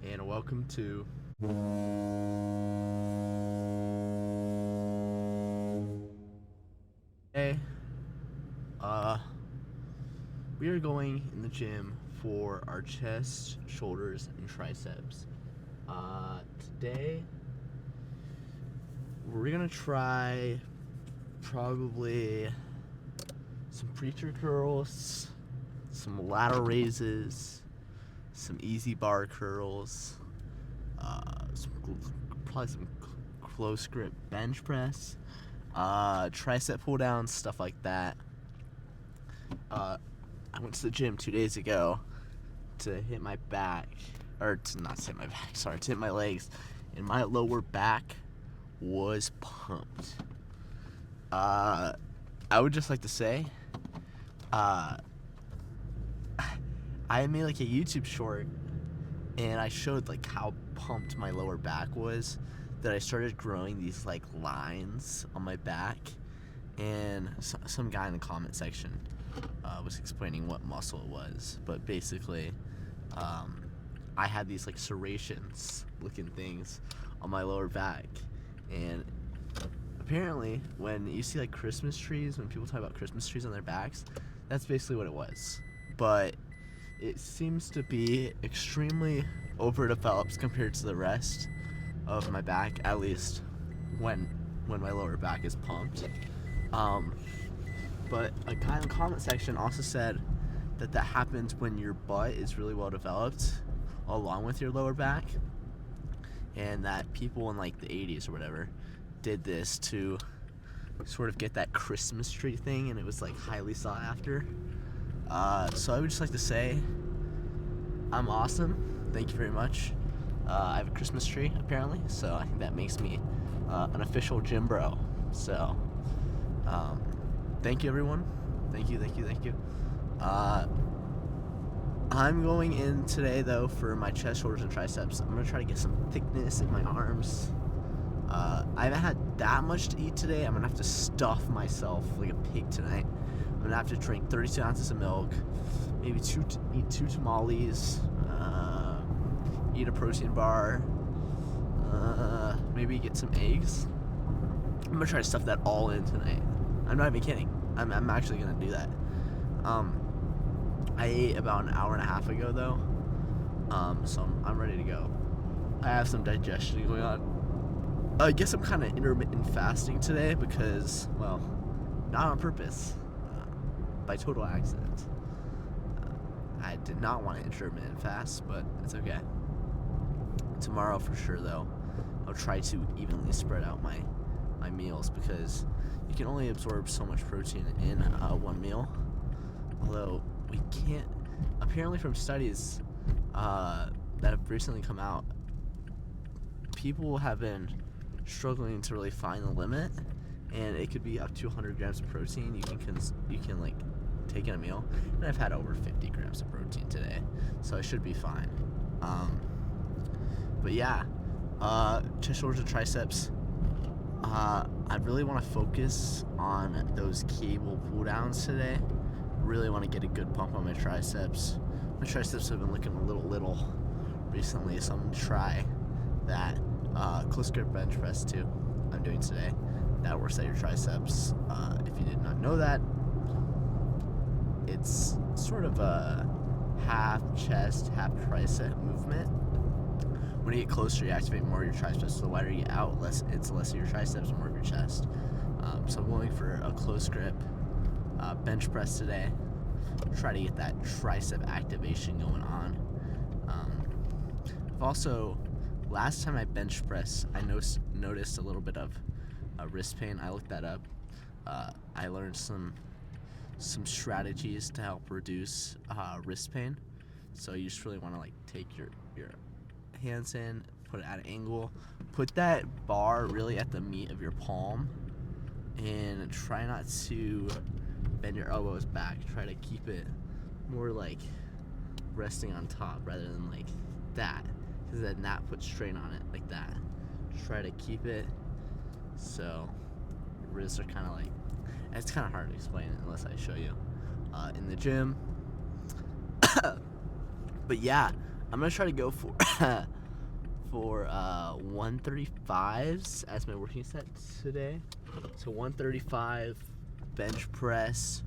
and welcome to Hey, uh we are going in the gym for our chest, shoulders, and triceps. Today we're gonna try probably some preacher curls, some ladder raises, some easy bar curls, probably some close grip bench press, tricep pull downs, stuff like that. I went to the gym 2 days ago to hit my back, or to not hit my back, sorry, to hit my legs, and my lower back was pumped. I would just like to say, I made like a YouTube short, and I showed like how pumped my lower back was, that I started growing these like lines on my back, and some guy in the comment section was explaining what muscle it was, but basically I had these like serrations looking things on my lower back, and apparently when you see like Christmas trees, when people talk about Christmas trees on their backs, that's basically what it was. But it seems to be extremely overdeveloped compared to the rest of my back, at least when my lower back is pumped. But a guy in the comment section also said that happens when your butt is really well developed along with your lower back, and that people in like the 80s or whatever did this to sort of get that Christmas tree thing, and it was like highly sought after. So I would just like to say I'm awesome. Thank you very much. I have a Christmas tree apparently, so I think that makes me an official gym bro. So thank you, everyone. Thank you. I'm going in today though for my chest, shoulders, and triceps. I'm gonna try to get some thickness in my arms. I haven't had that much to eat today. I'm gonna have to stuff myself like a pig tonight. I'm gonna have to drink 32 ounces of milk, maybe eat two tamales, eat a protein bar, maybe get some eggs. I'm gonna try to stuff that all in tonight. I'm not even kidding. I'm actually gonna do that. I ate about an hour and a half ago though, so I'm ready to go. I have some digestion going on. I guess I'm kind of intermittent fasting today because, well, not on purpose, by total accident. I did not want to intermittent fast, but it's okay. Tomorrow for sure though, I'll try to evenly spread out my meals, because you can only absorb so much protein in one meal. Although we can't, apparently from studies that have recently come out, people have been struggling to really find the limit, and it could be up to 100 grams of protein you can like take in a meal, and I've had over 50 grams of protein today, so I should be fine. But yeah, chest, shoulders, and triceps. I really want to focus on those cable pull downs today. Really want to get a good pump on my triceps. My triceps have been looking a little recently, so I'm gonna try that close grip bench press too. I'm doing today. That works out your triceps. If you did not know that, it's sort of a half chest, half tricep movement. When you get closer, you activate more of your triceps. So the wider you get out, it's less of your triceps and more of your chest. So I'm going for a close grip bench press today. Try to get that tricep activation going on. I've also, last time I bench press, I noticed a little bit of wrist pain. I looked that up. I learned some strategies to help reduce wrist pain. So you just really want to like take your hands in, put it at an angle, put that bar really at the meat of your palm, and try not to bend your elbows back. Try to keep it more like resting on top rather than like that, because then that puts strain on it like that. Try to keep it so your wrists are kind of like, it's kind of hard to explain it unless I show you in the gym. But yeah, I'm gonna try to go for for 135s as my working set today. So 135 bench press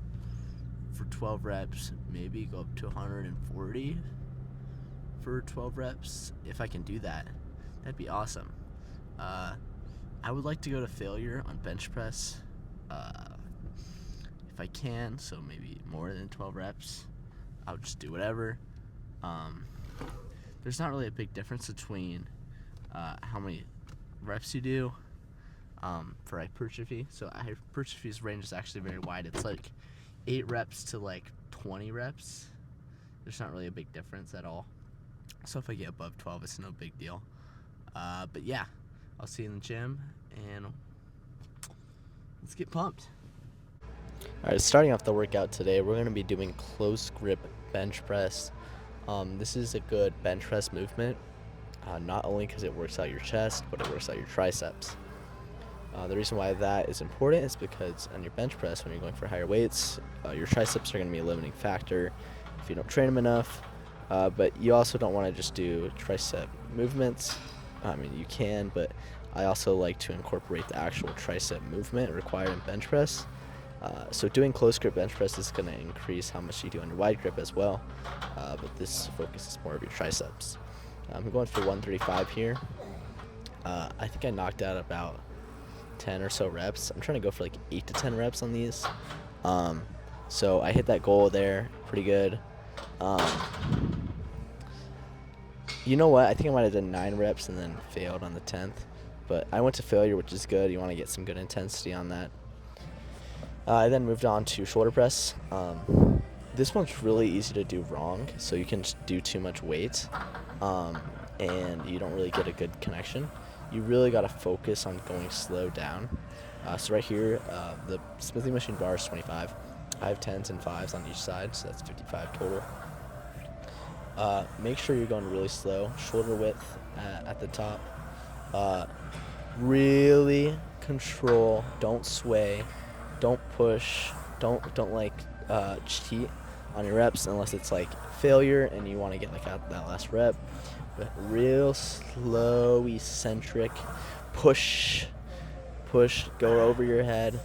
for 12 reps, maybe go up to 140 for 12 reps. If I can do that, that'd be awesome. I would like to go to failure on bench press if I can, so maybe more than 12 reps. I'll just do whatever. There's not really a big difference between how many reps you do for hypertrophy. So hypertrophy's range is actually very wide. It's like 8 reps to like 20 reps. There's not really a big difference at all. So if I get above 12, it's no big deal. But yeah, I'll see you in the gym, and let's get pumped. All right, starting off the workout today, we're going to be doing close grip bench press. This is a good bench press movement, not only because it works out your chest, but it works out your triceps. The reason why that is important is because on your bench press, when you're going for higher weights, your triceps are going to be a limiting factor if you don't train them enough. But you also don't want to just do tricep movements. I mean, you can, but I also like to incorporate the actual tricep movement required in bench press. So doing close grip bench press is going to increase how much you do under wide grip as well, but this focuses more of your triceps. I'm going for 135 here. I think I knocked out about 10 or so reps. I'm trying to go for like 8 to 10 reps on these. So I hit that goal there pretty good. You know what? I think I might have done 9 reps and then failed on the 10th. But I went to failure, which is good. You want to get some good intensity on that. I then moved on to shoulder press. This one's really easy to do wrong, so you can just do too much weight, and you don't really get a good connection. You really got to focus on going slow down. So right here, the smithing machine bar is 25. I have 10s and 5s on each side, so that's 55 total. Make sure you're going really slow. Shoulder width at the top. Really control. Don't sway. Don't push. Don't like cheat on your reps unless it's like failure and you want to get like out that last rep. But real slow, eccentric, push, go over your head.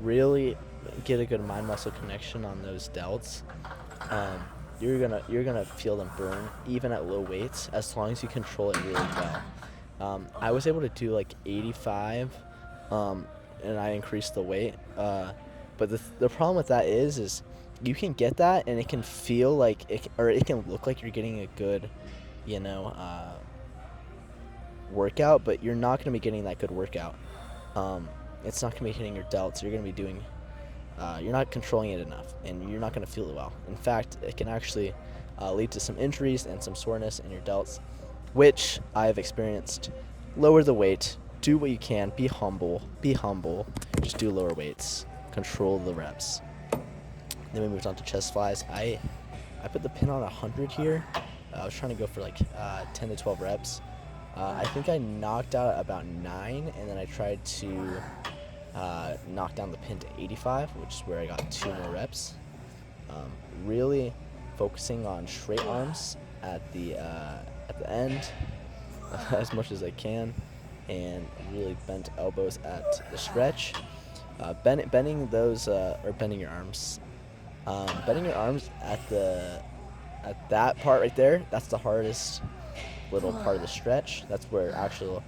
Really get a good mind muscle connection on those delts. You're gonna feel them burn even at low weights as long as you control it really well. I was able to do like 85, and I increased the weight. But the problem with that is you can get that and it can feel like it can look like you're getting a good, workout, but you're not going to be getting that good workout. It's not going to be hitting your delts. You're going to be doing, you're not controlling it enough, and you're not going to feel it well. In fact, it can actually lead to some injuries and some soreness in your delts, which I have experienced. Lower the weight. Do what you can. Be humble. Just do lower weights. Control the reps. Then we moved on to chest flies. I put the pin on 100 here. I was trying to go for like 10 to 12 reps. I think I knocked out about 9, and then I tried to knock down the pin to 85, which is where I got 2 more reps. Really focusing on straight arms at the end as much as I can, and really bent elbows at the stretch. Bending those or bending your arms. Bending your arms at that part right there. That's the hardest little part of the stretch. That's where actually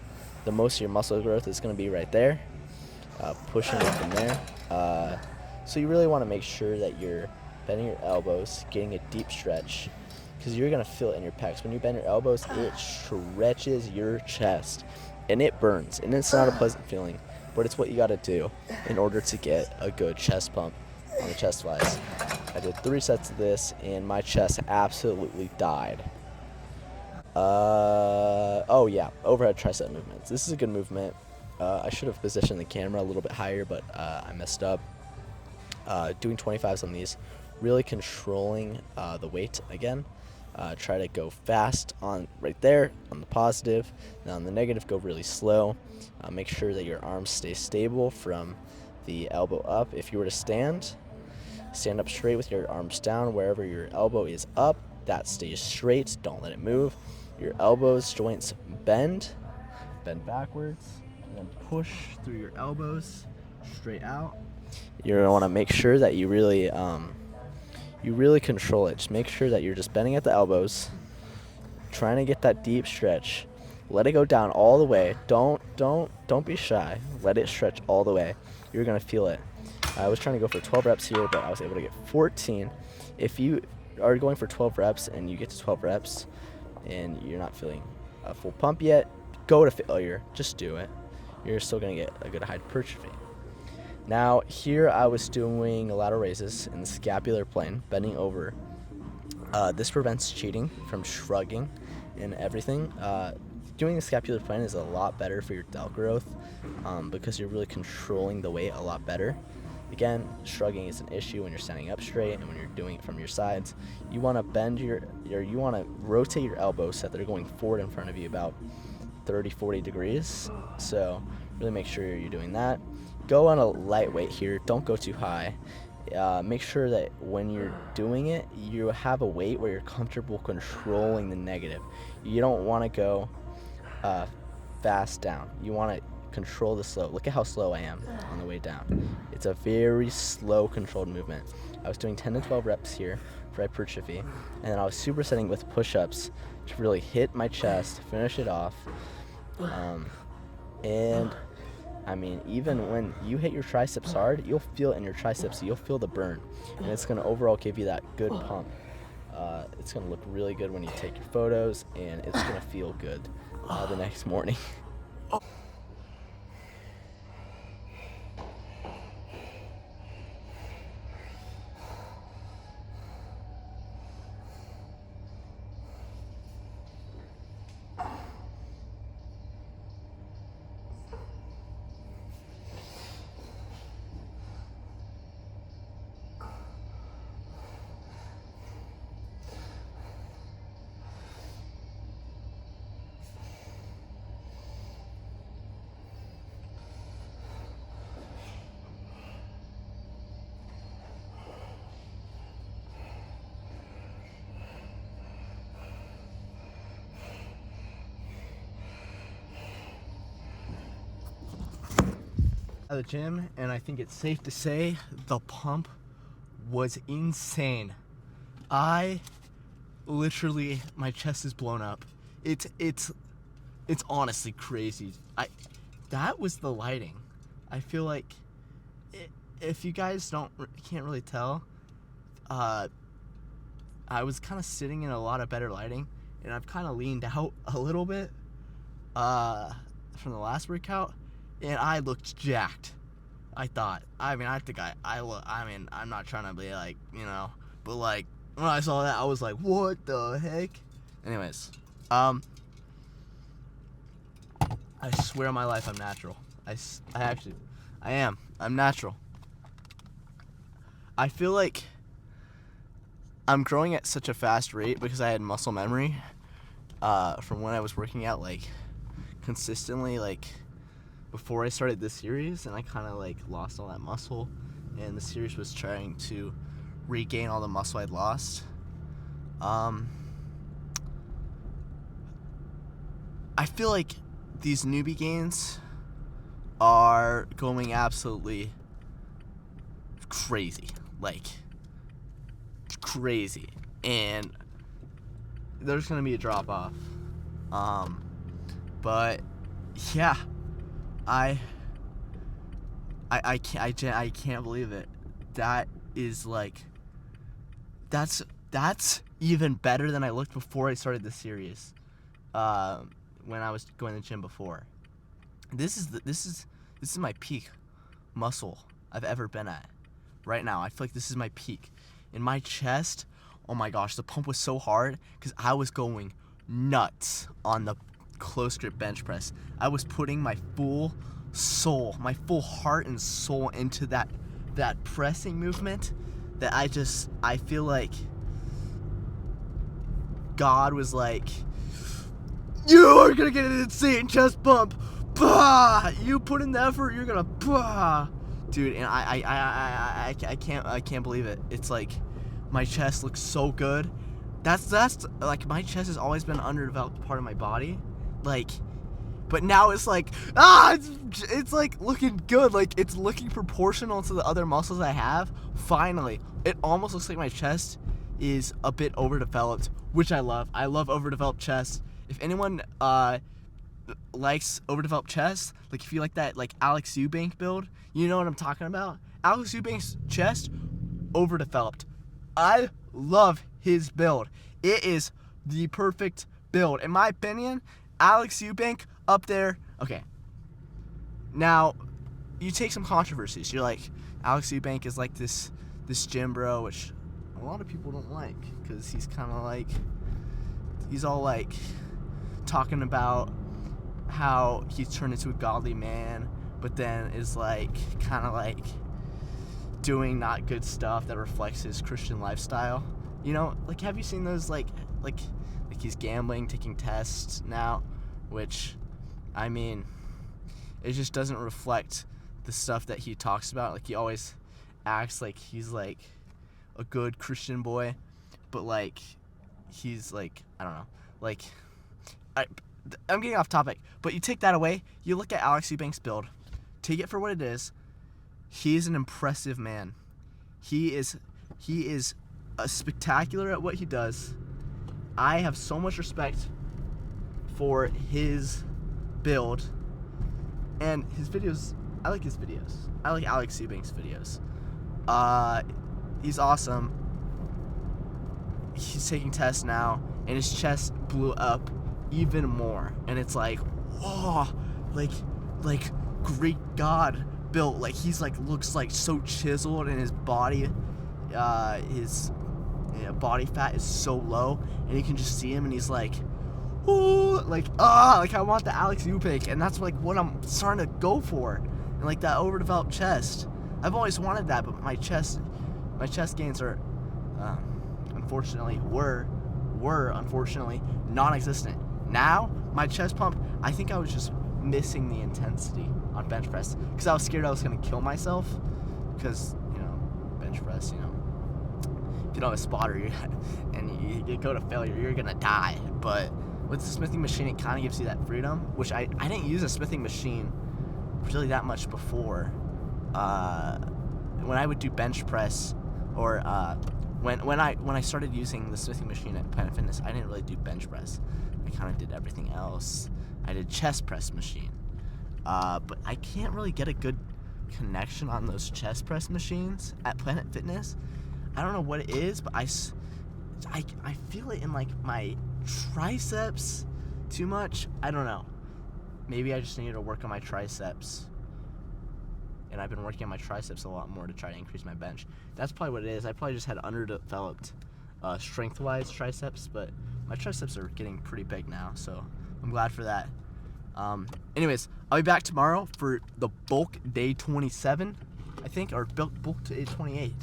the most of your muscle growth is going to be right there. Pushing it from there. So you really want to make sure that you're bending your elbows, getting a deep stretch, because you're going to feel it in your pecs. When you bend your elbows, it stretches your chest, and it burns, and it's not a pleasant feeling, but it's what you got to do in order to get a good chest pump on the chest flies. I did 3 sets of this, and my chest absolutely died. Oh yeah, overhead tricep movements. This is a good movement. I should have positioned the camera a little bit higher, but I messed up. Doing 25s on these, really controlling the weight again. Try to go fast on right there on the positive. Now on the negative, go really slow. Make sure that your arms stay stable from the elbow up. If you were to stand up straight with your arms down wherever your elbow is up, that stays straight. Don't let it move. Your elbows, joints bend backwards, and then push through your elbows straight out. You're gonna want to make sure that you really control it. Just make sure that you're just bending at the elbows, trying to get that deep stretch. Let it go down all the way. Don't be shy. Let it stretch all the way. You're gonna feel it. I was trying to go for 12 reps here, but I was able to get 14. If you are going for 12 reps and you get to 12 reps and you're not feeling a full pump yet, go to failure. Just do it. You're still gonna get a good hypertrophy. Now here I was doing lateral raises in the scapular plane, bending over. This prevents cheating from shrugging and everything. Doing the scapular plane is a lot better for your delt growth because you're really controlling the weight a lot better. Again, shrugging is an issue when you're standing up straight and when you're doing it from your sides. You want to bend you want to rotate your elbows so that they're going forward in front of you about 30-40 degrees. So really make sure you're doing that. Go on a light weight here. Don't go too high. Make sure that when you're doing it, you have a weight where you're comfortable controlling the negative. You don't want to go fast down. You want to control the slow. Look at how slow I am on the way down. It's a very slow, controlled movement. I was doing 10 to 12 reps here for hypertrophy, and then I was supersetting with push-ups to really hit my chest, finish it off. And I mean, even when you hit your triceps hard, you'll feel it in your triceps. You'll feel the burn, and it's going to overall give you that good pump. It's going to look really good when you take your photos, and it's going to feel good the next morning. At the gym, and I think it's safe to say the pump was insane. I literally, my chest is blown up. It's honestly crazy. That was the lighting. I feel like if you guys can't really tell, I was kind of sitting in a lot of better lighting, and I've kind of leaned out a little bit from the last workout. And I looked jacked. I thought. I mean, I think I look. I mean, I'm not trying to be like, but like when I saw that, I was like, what the heck? Anyways, I swear on my life, I'm natural. I am. I'm natural. I feel like I'm growing at such a fast rate because I had muscle memory from when I was working out like consistently like before I started this series, and I kind of like lost all that muscle, and the series was trying to regain all the muscle I'd lost. I feel like these newbie gains are going absolutely crazy, and there's gonna be a drop off. But yeah. I can't believe it. That is like, that's even better than I looked before I started the series. When I was going to the gym before. This is my peak muscle I've ever been at. Right now, I feel like this is my peak. In my chest, oh my gosh, the pump was so hard because I was going nuts on the close grip bench press. I was putting my full soul, my full heart and soul into that pressing movement that I feel like God was like, you are gonna get an insane chest bump. Bah! You put in the effort, you're gonna bah! Dude, and I can't believe it. It's like my chest looks so good. That's like, my chest has always been an underdeveloped part of my body, like, but now it's like, it's like looking good, like it's looking proportional to the other muscles I have. Finally, it almost looks like my chest is a bit overdeveloped, which I love. I love overdeveloped chest. If anyone likes overdeveloped chest, like if you like that like Alex Eubank build, you know what I'm talking about. Alex Eubank's chest, overdeveloped. I love his build. It is the perfect build. In my opinion, Alex Eubank up there. Okay. Now, you take some controversies. You're like, Alex Eubank is like this gym bro, which a lot of people don't like, because he's kind of like, he's all like talking about how he's turned into a godly man, but then is like kind of like doing not good stuff that reflects his Christian lifestyle. You know, like, have you seen those like he's gambling, taking tests now, which, I mean, it just doesn't reflect the stuff that he talks about. Like, he always acts like he's like a good Christian boy, but like he's like, I don't know, like, I'm getting off topic, but you take that away, you look at Alex Eubank's build, take it for what it is. He's an impressive man. He is a spectacular at what he does. I have so much respect for his build and his videos. I like his videos. I like Alex Eubank's videos. He's awesome. He's taking tests now, and his chest blew up even more. And it's like, whoa, like great God built. Like, he's like, looks like so chiseled, and his body, his body fat is so low, and you can just see him, and he's like, ooh, like I want the Alex Eubank, and that's like what I'm starting to go for, and like that overdeveloped chest. I've always wanted that, but my chest gains are, unfortunately, were unfortunately non-existent. Now my chest pump, I think I was just missing the intensity on bench press because I was scared I was gonna kill myself, because, you know, bench press, you know, if you don't have a spotter and you go to failure, you're gonna die. But with the smithing machine, it kind of gives you that freedom, which I didn't use a smithing machine really that much before. When I would do bench press, or when I started using the smithing machine at Planet Fitness, I didn't really do bench press. I kind of did everything else. I did chest press machine, but I can't really get a good connection on those chest press machines at Planet Fitness. I don't know what it is, but I feel it in like my triceps too much. I don't know. Maybe I just need to work on my triceps. And I've been working on my triceps a lot more to try to increase my bench. That's probably what it is. I probably just had underdeveloped strength-wise triceps, but my triceps are getting pretty big now, so I'm glad for that. Anyways, I'll be back tomorrow for the bulk day 27, I think, or bulk day 28.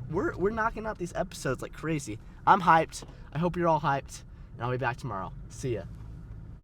We're knocking out these episodes like crazy. I'm hyped. I hope you're all hyped, and I'll be back tomorrow. See ya.